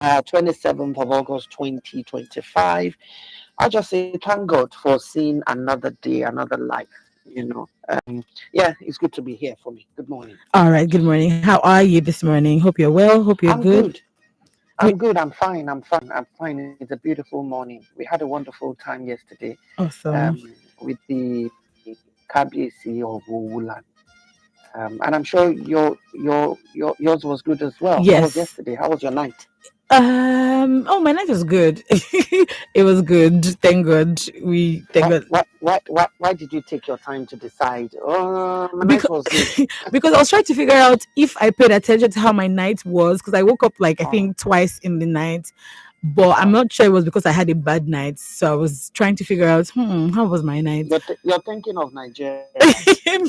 27th of August 2025. I just say thank God for seeing another day, another life. You know, yeah, it's good to be here for me. Good morning. All right, good morning. How are you this morning? Hope you're well. Hope you're I'm good. good. I'm good. I'm fine. I'm fine. I'm fine. It's a beautiful morning. We had a wonderful time yesterday Awesome. with the KBC of Wulan. And I'm sure yours was good as well. How was Yes. yesterday? How was your night? Oh, my night was good. It was good. Thank God. We thank God. Why did you take your time to decide? Oh, my night Because was good. because I was trying to figure out if I paid attention to how my night was because I woke up like I Oh, think twice in the night, but I'm oh. not sure it was because I had a bad night. So I was trying to figure out, how was my night? You're thinking of Nigeria.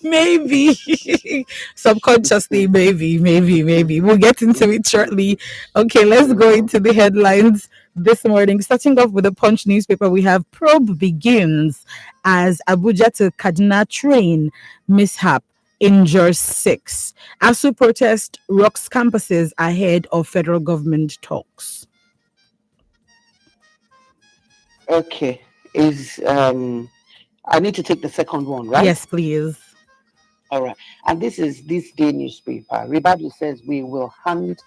Maybe subconsciously, maybe we'll get into it shortly. Okay, let's go Mhm. into the headlines this morning. Starting off with the Punch newspaper, we have probe begins as Abuja to Kaduna train mishap injures six. ASU protest rocks campuses ahead of federal government talks. Okay. Is I need to take the second one, right? Yes, please. All right. And this is this day newspaper. Ribadu says we will hunt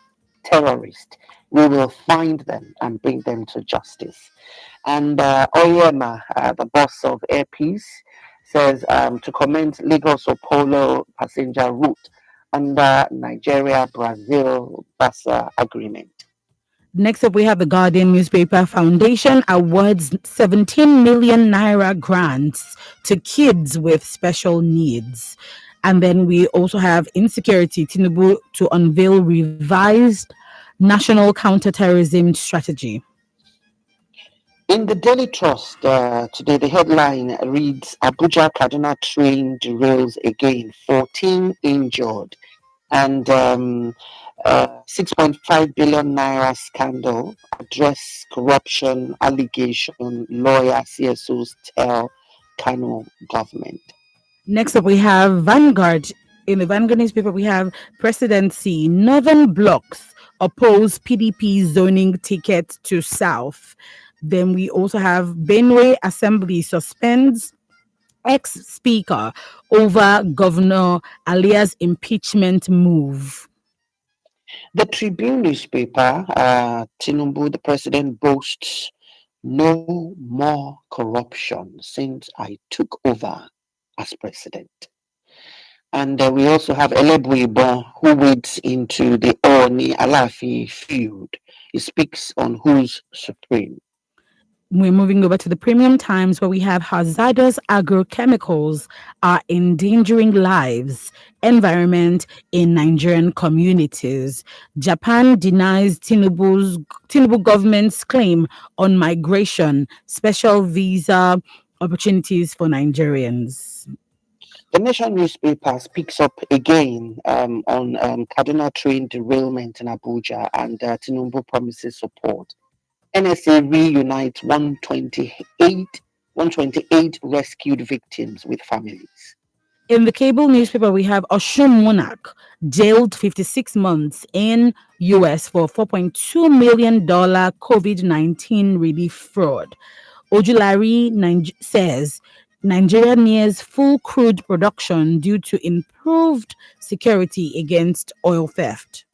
terrorists. We will find them and bring them to justice. And Oyema, the boss of Air Peace, says to comment Lagos Polo passenger route under Nigeria Brazil Basa agreement. Next up, we have the Guardian newspaper. Foundation awards 17 million naira grants to kids with special needs. And then we also have insecurity. Tinubu to unveil revised national counterterrorism strategy. In the Daily Trust today, the headline reads Abuja Kaduna train derails again, 14 injured. And 6.5 billion naira scandal, address corruption allegation, lawyer CSOs tell Kano government. Next up, we have Vanguard. In the Vanguard newspaper, we have presidency. Northern blocks oppose PDP zoning ticket to South. Then we also have Benue Assembly suspends ex-speaker over Governor Alia's impeachment move. The Tribune newspaper, Tinubu, the president, boasts no more corruption since I took over as president. And we also have Elebuibon, who wades into the Oni Alafi feud. He speaks on who's supreme. We're moving over to the Premium Times where we have hazardous agrochemicals are endangering lives, environment in Nigerian communities. Japan denies Tinubu government's claim on migration, special visa opportunities for Nigerians. The Nation newspaper speaks up again on Kaduna train derailment in Abuja, and Tinubu promises support. NSA reunites 128 rescued victims with families. In the cable newspaper, we have Oshun Monarch jailed 56 months in US for $4.2 million COVID-19 relief fraud. Ojulari says Nigeria nears full crude production due to improved security against oil theft.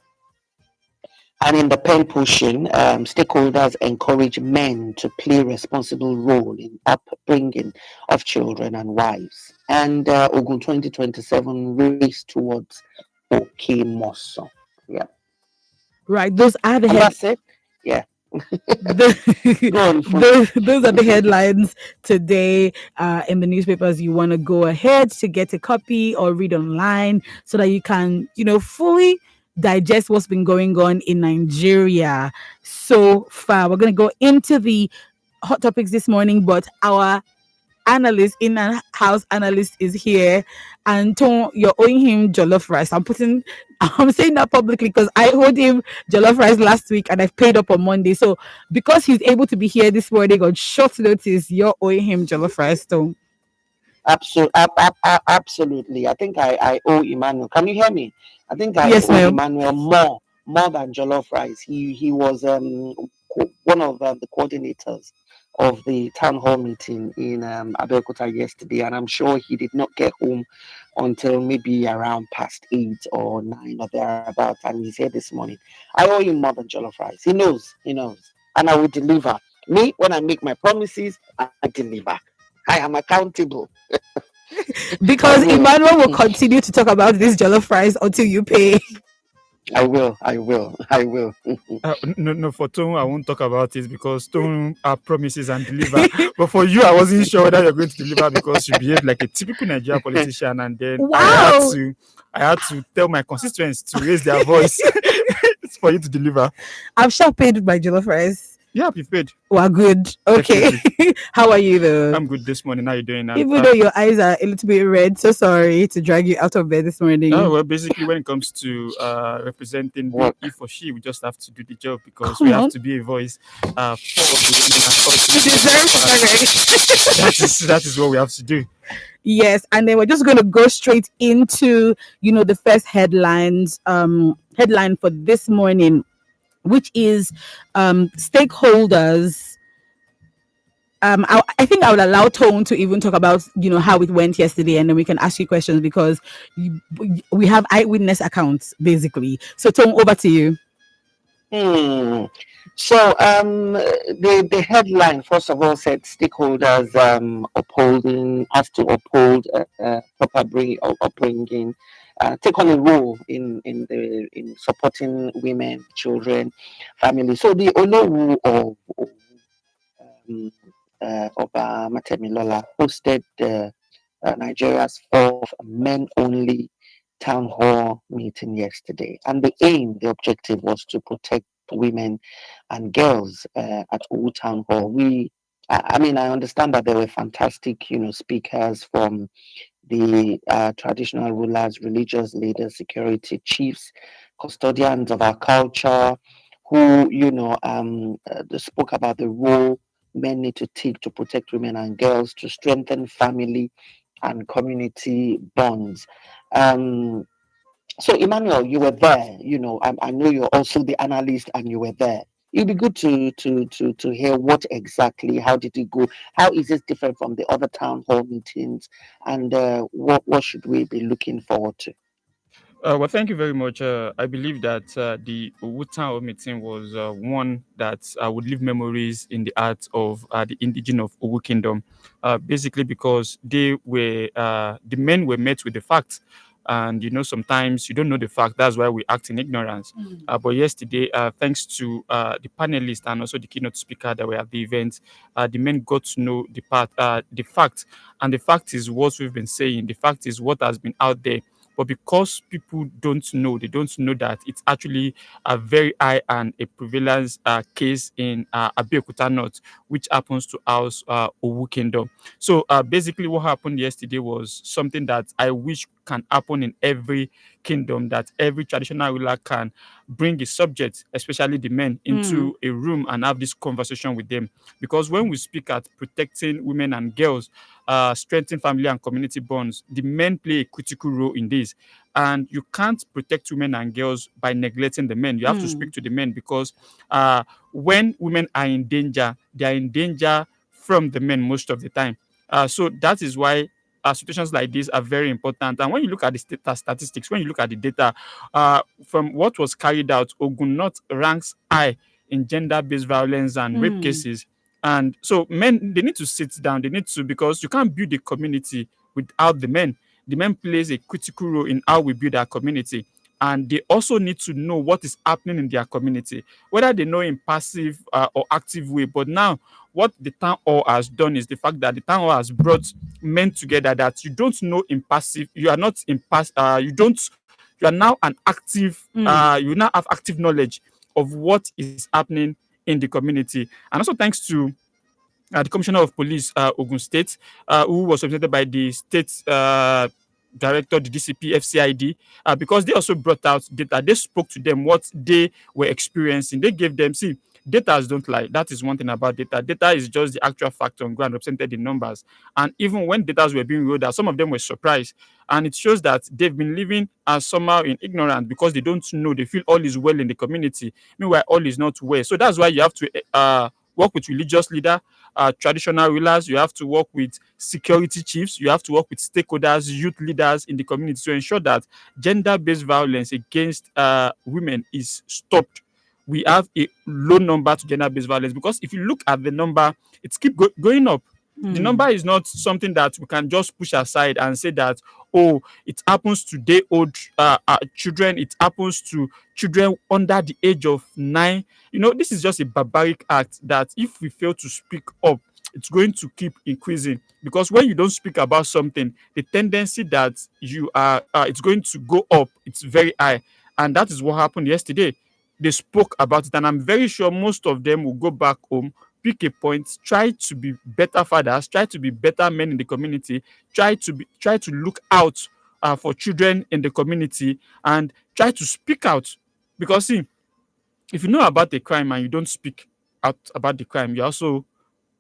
And in the pen pushing, stakeholders encourage men to play responsible role in upbringing of children and wives. And Ogun 2027 race towards OK Mosso. Yeah. Right, those are the And head. that's it. Yeah. the, Go on. those are the headlines today in the newspapers. You want to go ahead to get a copy or read online so that you can, fully digest what's been going on in Nigeria so far. We're going to go into the hot topics this morning, but our analyst, in and house analyst, is here. Anton, you're owing him jollof rice. I'm saying that publicly because I owed him jollof rice last week and I've paid up on Monday. So because he's able to be here this morning on short notice, you're owing him jollof rice, Tom. Absolutely. I think I owe Emmanuel. Can you hear me? I think I Yes, owe ma'am. Emmanuel more more than jollof rice. He was one of the coordinators of the town hall meeting in Abeokuta yesterday, and I'm sure he did not get home until maybe around past 8 or 9 or thereabouts. And he's here this morning. I owe him more than jollof rice. He knows, and I will deliver. Me, when I make my promises, I deliver. I am accountable. I Because will. Emmanuel will continue to talk about this jollof rice until you pay. I will. I will. I will. No, no, for Tone, I won't talk about it because Tone promises and deliver. But for you, I wasn't sure whether you're going to deliver because you behave like a typical Nigerian politician, and then Wow. I had to tell my constituents to raise their voice for you to deliver. I'm sure paid by jollof rice. Yeah, you've paid. Well, good. Okay. Definitely. How are you though? I'm good this morning. How you doing? Even though your eyes are a little bit red, so sorry to drag you out of bed this morning. Oh, well, basically, when it comes to representing being Work. he for she, we just have to do the job because Come we have on. to be a voice for the women and also You deserve that is what we have to do. Yes, and then we're just going to go straight into the first headline for this morning, which is stakeholders. I think I would allow Tone to even talk about how it went yesterday, and then we can ask you questions because we have eyewitness accounts basically. So Tone, over to you. So the headline first of all said stakeholders has to uphold proper upbringing, take on a role in supporting women, children, families. So the Olowu um, Oba Matemilola hosted Nigeria's fourth men-only town hall meeting yesterday, and the objective was to protect women and girls at Old Town Hall. I mean, I understand that there were fantastic, speakers from the traditional rulers, religious leaders, security chiefs, custodians of our culture, who, they spoke about the role men need to take to protect women and girls, to strengthen family and community bonds. Um, so, Emmanuel, you were there. I know you're also the analyst, and you were there. It'd be good to hear what exactly, how did it go? How is this different from the other town hall meetings? And what should we be looking forward to? Well, thank you very much. I believe that the Owutan meeting was one that would leave memories in the hearts of the indigenous of Owu Kingdom, basically because the men were met with the facts. And sometimes you don't know the fact. That's why we act in ignorance. But yesterday, thanks to the panelists and also the keynote speaker that were at the event, the men got to know the fact. And the fact is what we've been saying. The fact is what has been out there, but because people don't know, they don't know that it's actually a very high and a prevalence case in Abeokuta North, which happens to house Owu Kingdom. So basically, what happened yesterday was something that I wish can happen in every kingdom, that every traditional ruler can bring his subjects, especially the men, into a room and have this conversation with them. Because when we speak at protecting women and girls, strengthen family and community bonds, the men play a critical role in this. And you can't protect women and girls by neglecting the men. You have to speak to the men because when women are in danger, they are in danger from the men most of the time. So that is why situations like this are very important. And when you look at the statistics, when you look at the data, from what was carried out, Ogun North ranks high in gender-based violence and rape cases. And so men, they need to sit down. They need to, because you can't build a community without the men. The men plays a critical role in how we build our community. And they also need to know what is happening in their community, whether they know in passive or active way. But now, what the town hall has done is the fact that the town hall has brought men together that you don't know in passive, you are not in you are now an active, you now have active knowledge of what is happening in the community. And also thanks to the Commissioner of Police, Ogun State, who was represented by the state director, the DCP, FCID, because they also brought out data. They spoke to them what they were experiencing. They gave them, see, Data don't lie. That is one thing about data. Data is just the actual fact on ground represented in numbers. And even when data were being rolled out, some of them were surprised. And it shows that they've been living as somehow in ignorance because they don't know. They feel all is well in the community. Meanwhile, all is not well. So that's why you have to work with religious leader, traditional rulers. You have to work with security chiefs. You have to work with stakeholders, youth leaders in the community to ensure that gender-based violence against women is stopped. We have a low number to gender-based violence because if you look at the number, it's going up. The number is not something that we can just push aside and say that, oh, it happens to day old children, it happens to children under the age of 9. This is just a barbaric act that if we fail to speak up, it's going to keep increasing. Because when you don't speak about something, the tendency that you are it's going to go up, it's very high. And that is what happened yesterday. They spoke about it, and I'm very sure most of them will go back home, pick a point, try to be better fathers, try to be better men in the community, try to look out for children in the community, and try to speak out. Because see, if you know about a crime and you don't speak out about the crime, you're also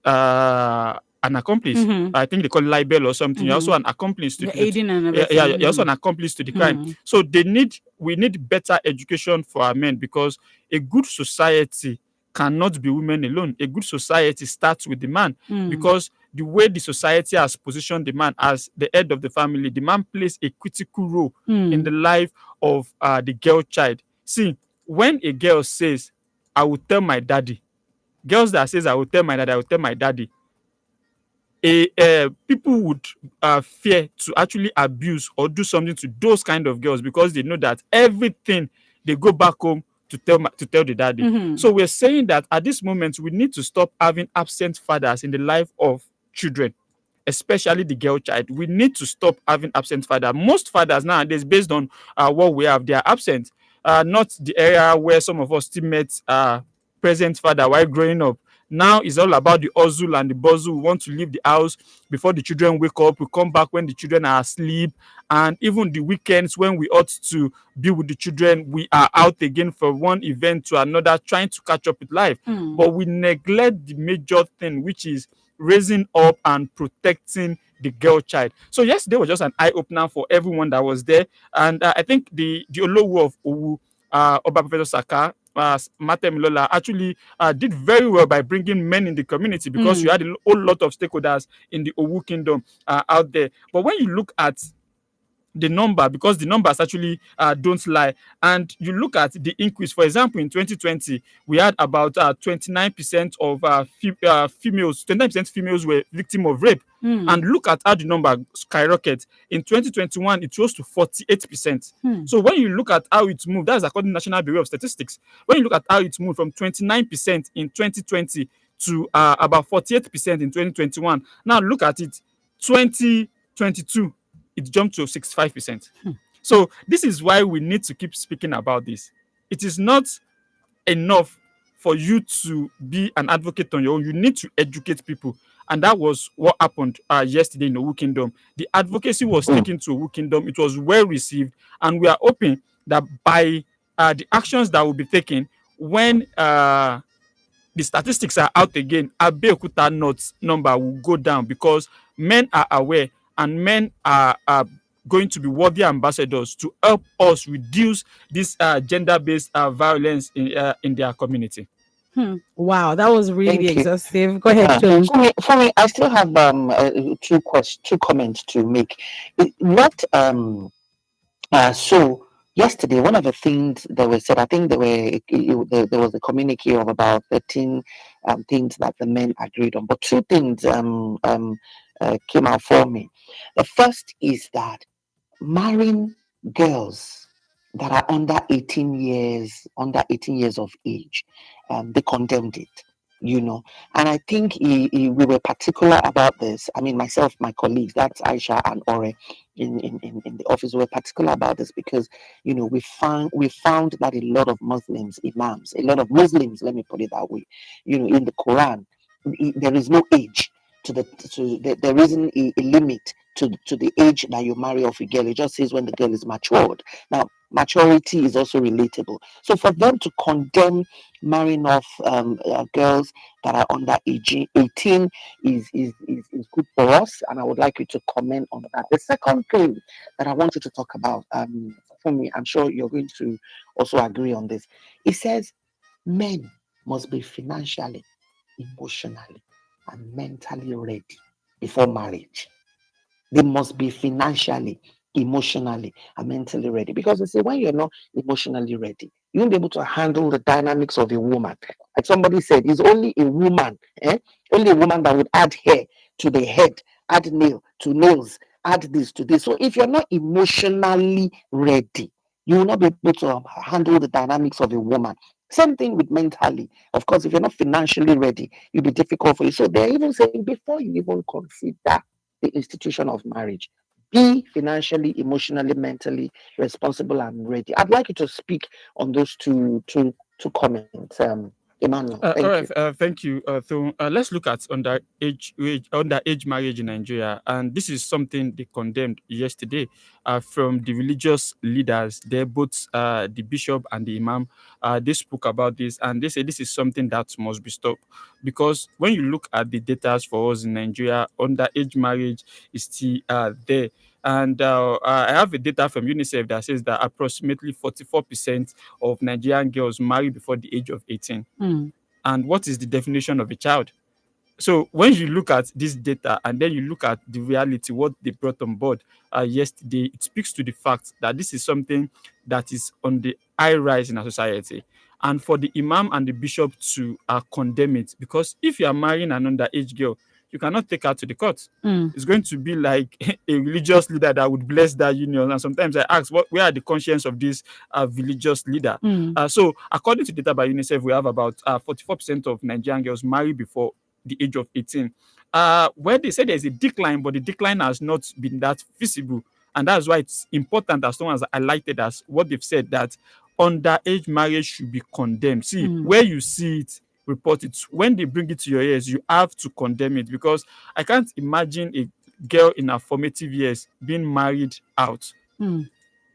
an accomplice. I think they call it libel or something. You're also an accomplice to The the aiding and yeah, abetting. you're also an accomplice to the crime. So we need better education for our men, because a good society cannot be women alone. A good society starts with the man, because the way the society has positioned the man as the head of the family, the man plays a critical role in the life of the girl child. See, when a girl says, I will tell my daddy, girls that says, I will tell my daddy, I will tell my daddy, people would fear to actually abuse or do something to those kind of girls, because they know that everything they go back home to tell the daddy. So we're saying that at this moment we need to stop having absent fathers in the life of children, especially the girl child. We need to stop having absent father. Most fathers nowadays, based on what we have, they are absent. Not the area where some of us still met present father while growing up. Now it's all about the hustle and the bustle. We want to leave the house before the children wake up. We come back when the children are asleep. And even the weekends when we ought to be with the children, we are out again from one event to another, trying to catch up with life. But we neglect the major thing, which is raising up and protecting the girl child. So yesterday was just an eye-opener for everyone that was there. And I think the Olowu of Owu, Oba Professor Saka, Matem Lola, actually did very well by bringing men in the community, because you had a whole lot of stakeholders in the Owu kingdom out there. But when you look at the number, because the numbers actually don't lie, and you look at the increase, for example, in 2020 we had about 29% of females, 29% females were victim of rape. And look at how the number skyrocket. In 2021 it rose to 48%. So when you look at how it moved, that's according to National Bureau of Statistics. When you look at how it moved from 29% in 2020 to about 48% in 2021, now look at it, 2022 it jumped to 65%. So this is why we need to keep speaking about this. It is not enough for you to be an advocate on your own. You need to educate people. And that was what happened yesterday in Owu Kingdom. The advocacy was taken to Owu Kingdom. It was well received. And we are hoping that by the actions that will be taken, when the statistics are out again, Abeokuta North number will go down, because men are aware, and men are going to be worthy ambassadors to help us reduce this gender-based violence in their community. Wow, that was really Thank you. exhaustive. Go ahead, Joan. For me, I still have two comments to make. What so yesterday, one of the things that was said, I think there was a communique of about 13 things that the men agreed on, but two things came out for me. The first is that marrying girls that are under 18 years of age, they condemned it, and I think we were particular about this. I mean, myself, my colleagues, that's Aisha and Ore in the office, were particular about this, because we found that a lot of Muslims, imams, a lot of Muslims, let me put it that way, in the Quran, there is no age there isn't a limit to the age that you marry off a girl. It just says when the girl is matured. Now, maturity is also relatable. So for them to condemn marrying off girls that are under age 18 is good for us, and I would like you to comment on that. The second thing that I want you to talk about, for me, I'm sure you're going to also agree on this. It says men must be financially, emotionally, and mentally ready before marriage. They must be financially, emotionally, and mentally ready. Because they say when you're not emotionally ready, you won't be able to handle the dynamics of a woman. Like somebody said, it's only a woman, only a woman that would add hair to the head, add nail to nails, add this to this. So if you're not emotionally ready, you will not be able to handle the dynamics of a woman. Same thing with mentally. Of course, if you're not financially ready, it'll be difficult for you. So they're even saying before you even consider the institution of marriage, be financially, emotionally, mentally responsible and ready. I'd like you to speak on those two comments, Emmanuel. All Thank right, you. thank you. So let's look at underage marriage in Nigeria, and this is something they condemned yesterday from the religious leaders. They both the bishop and the imam. They spoke about this, and they say this is something that must be stopped because when you look at the data for us in Nigeria, underage marriage is still there. And I have a data from UNICEF that says that approximately 44% of Nigerian girls marry before the age of 18. And what is the definition of a child? So when you look at this data and then you look at the reality, what they brought on board yesterday, it speaks to the fact that this is something that is on the high rise in our society. And for the imam and the bishop to condemn it, because if you are marrying an underage girl, you cannot take her to the court. It's going to be like a religious leader that would bless that union. And sometimes I ask, where are the conscience of this religious leader? So according to data by UNICEF, we have about 44% of Nigerian girls marry before the age of 18. Where they say there's a decline, but the decline has not been that visible. And that's why it's important, as long as highlighted as what they've said, that underage marriage should be condemned. See, where you see it, report it. When they bring it to your ears, you have to condemn it, because I can't imagine a girl in her formative years being married out.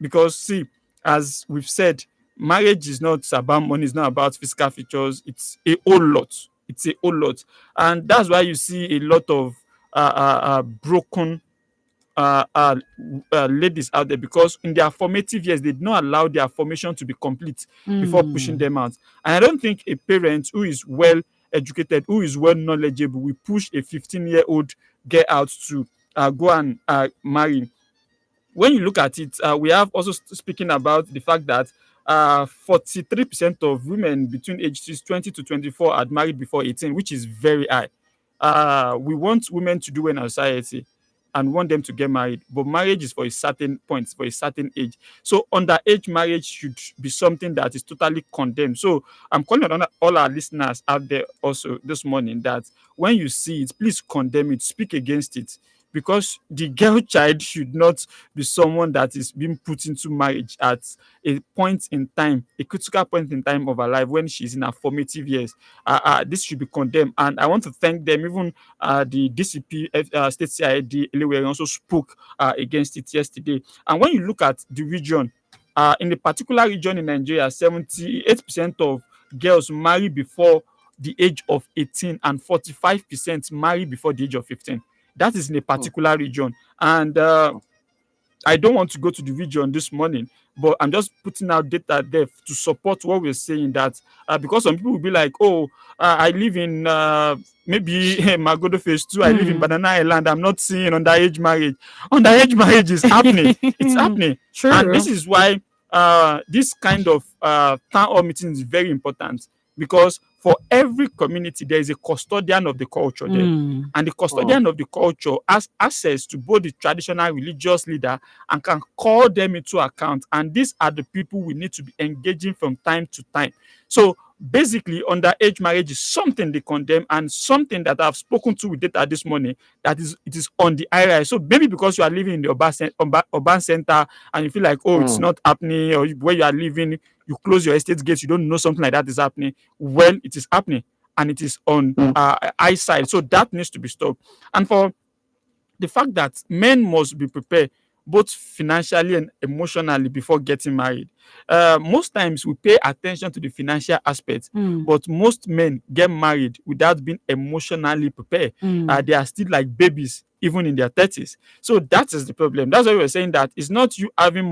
Because see, as we've said, marriage is not about money, it's not about physical features, it's a whole lot. It's a whole lot. And that's why you see a lot of broken uh, uh, ladies out there, because in their formative years they did not allow their formation to be complete before pushing them out. And I don't think a parent who is well educated, who is well knowledgeable, will push a 15-year-old girl out to go and marry. When you look at it, we have also speaking about the fact that 43% of women between ages 20 to 24 are married before 18, which is very high. We want women to do well in our society and want them to get married, but marriage is for a certain point, for a certain age. So underage marriage should be something that is totally condemned. So I'm calling on all our listeners out there also this morning that when you see it, please condemn it, speak against it, because the girl child should not be someone that is being put into marriage at a point in time, a critical point in time of her life when she's in her formative years. This should be condemned. And I want to thank them. Even the DCP, State CID, Elewere also spoke against it yesterday. And when you look at the region, in a particular region in Nigeria, 78% of girls marry before the age of 18 and 45% marry before the age of 15. That is in a particular region. And I don't want to go to the region this morning, but I'm just putting out data there to support what we're saying. That because some people will be like, oh, I live in maybe Magodo Phase 2, I live in Banana Island, I'm not seeing underage marriage. Underage marriage is happening. It's happening. True. And this is why this kind of town hall meeting is very important, because for every community there is a custodian of the culture there, and the custodian of the culture has access to both the traditional religious leader and can call them into account, and these are the people we need to be engaging from time to time. So basically, underage marriage is something they condemn, and something that I've spoken to with data this morning, that is, it is on the high rise. So maybe because you are living in the urban center and you feel like, oh, it's not happening, or where you are living, you close your estate gates, you don't know something like that is happening. Well, it is happening. and it is on eyesight. So that needs to be stopped. And for the fact that men must be prepared both financially and emotionally before getting married. Most times we pay attention to the financial aspect, but most men get married without being emotionally prepared. They are still like babies, even in their 30s. So that is the problem. That's why we're saying that it's not you having